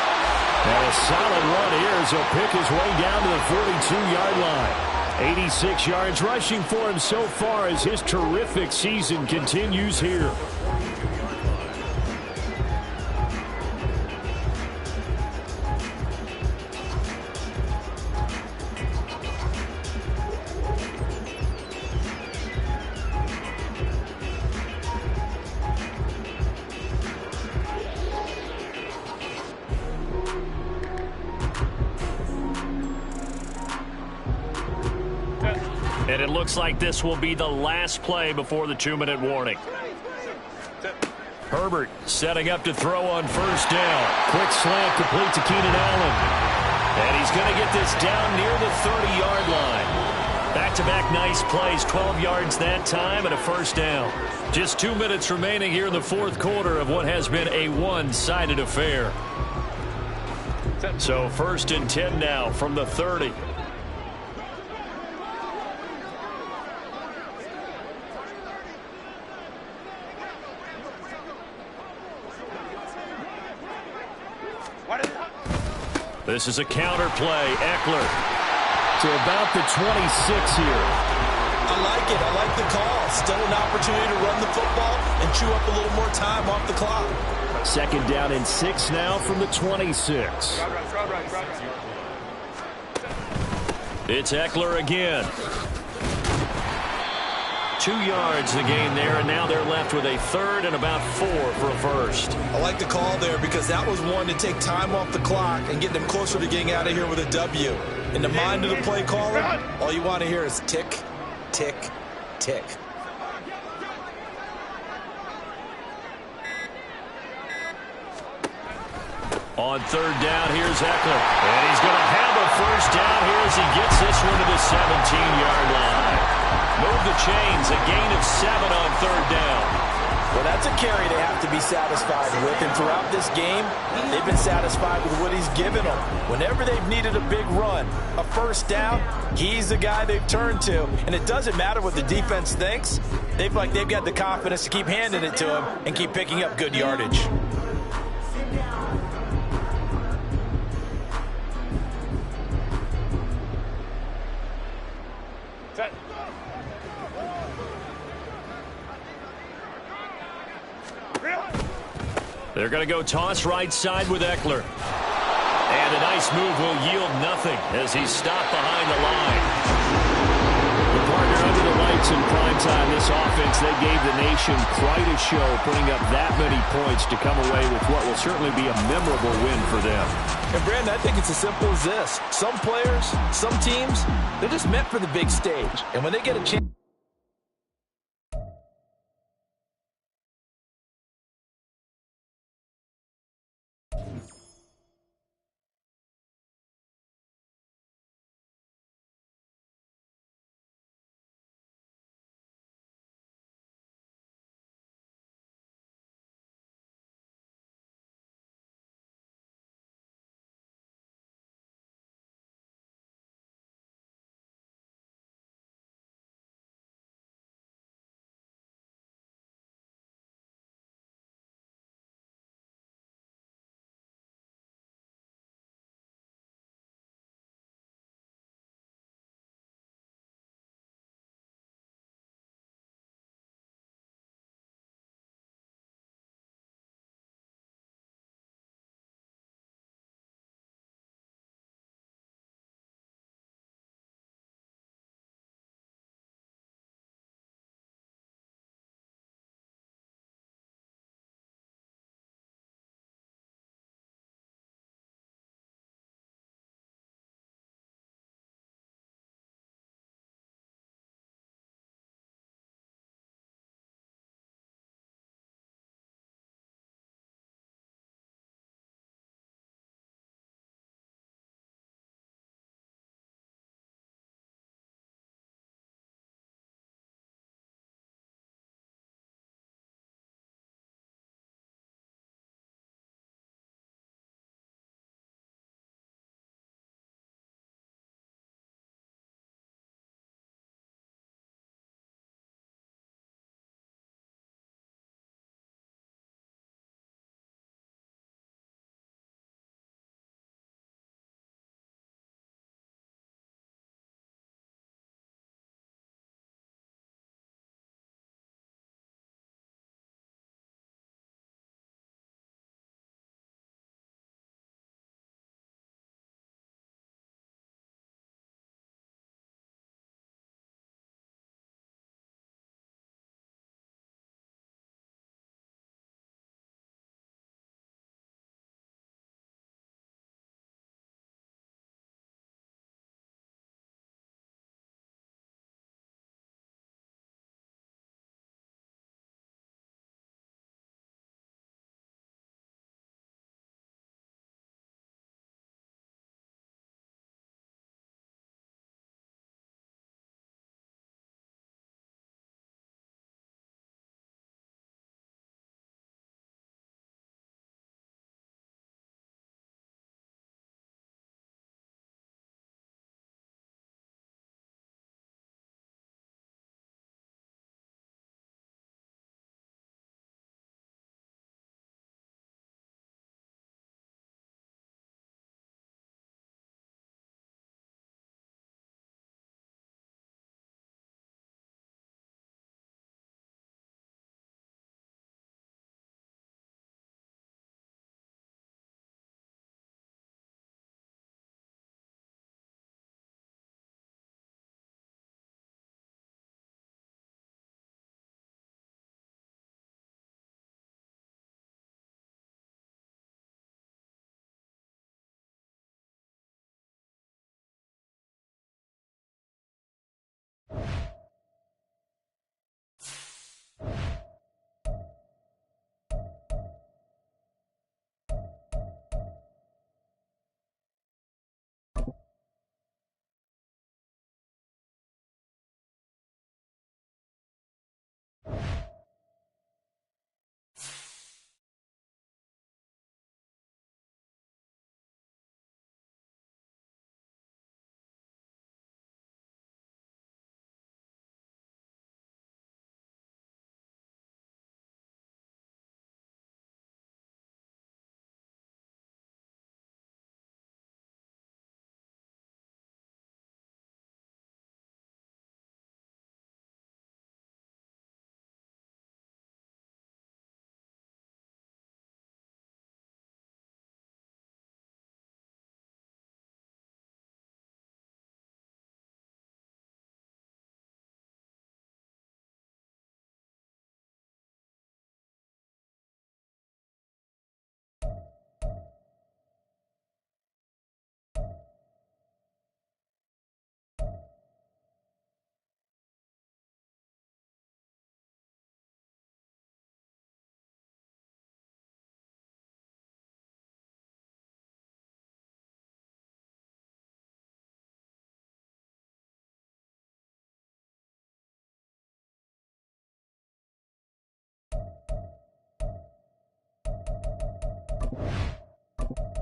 And a solid run here as he'll pick his way down to the 42-yard line. 86 yards rushing for him so far as his terrific season continues here. And it looks like this will be the last play before the 2-minute warning. Herbert setting up to throw on 1st down. Quick slant complete to Keenan Allen. And he's going to get this down near the 30-yard line. Back-to-back nice plays, 12 yards that time and a 1st down. Just 2 minutes remaining here in the 4th quarter of what has been a one-sided affair. So 1st and 10 now from the 30. This is a counter play. Eckler to about the 26 here. I like it. I like the call. Still an opportunity to run the football and chew up a little more time off the clock. 2nd down and 6 now from the 26. It's Eckler again. 2 yards the gain there, and now they're left with a 3rd and about 4 for a 1st. I like the call there because that was one to take time off the clock and get them closer to getting out of here with a W. In the mind of the play caller, all you want to hear is tick, tick, tick. On 3rd down, here's Eckler. And he's going to have a 1st down here as he gets this one to the 17-yard line. Move the chains, a gain of 7 on 3rd down. Well, that's a carry they have to be satisfied with. And throughout this game, they've been satisfied with what he's given them. Whenever they've needed a big run, a first down, he's the guy they've turned to. And it doesn't matter what the defense thinks. They've got the confidence to keep handing it to him and keep picking up good yardage. Set. They're going to go toss right side with Eckler. And a nice move will yield nothing as he's stopped behind the line. The partner under the lights in primetime, this offense, they gave the nation quite a show, putting up that many points to come away with what will certainly be a memorable win for them. And, Brandon, I think it's as simple as this. Some players, some teams, they're just meant for the big stage. And when they get a chance Bye.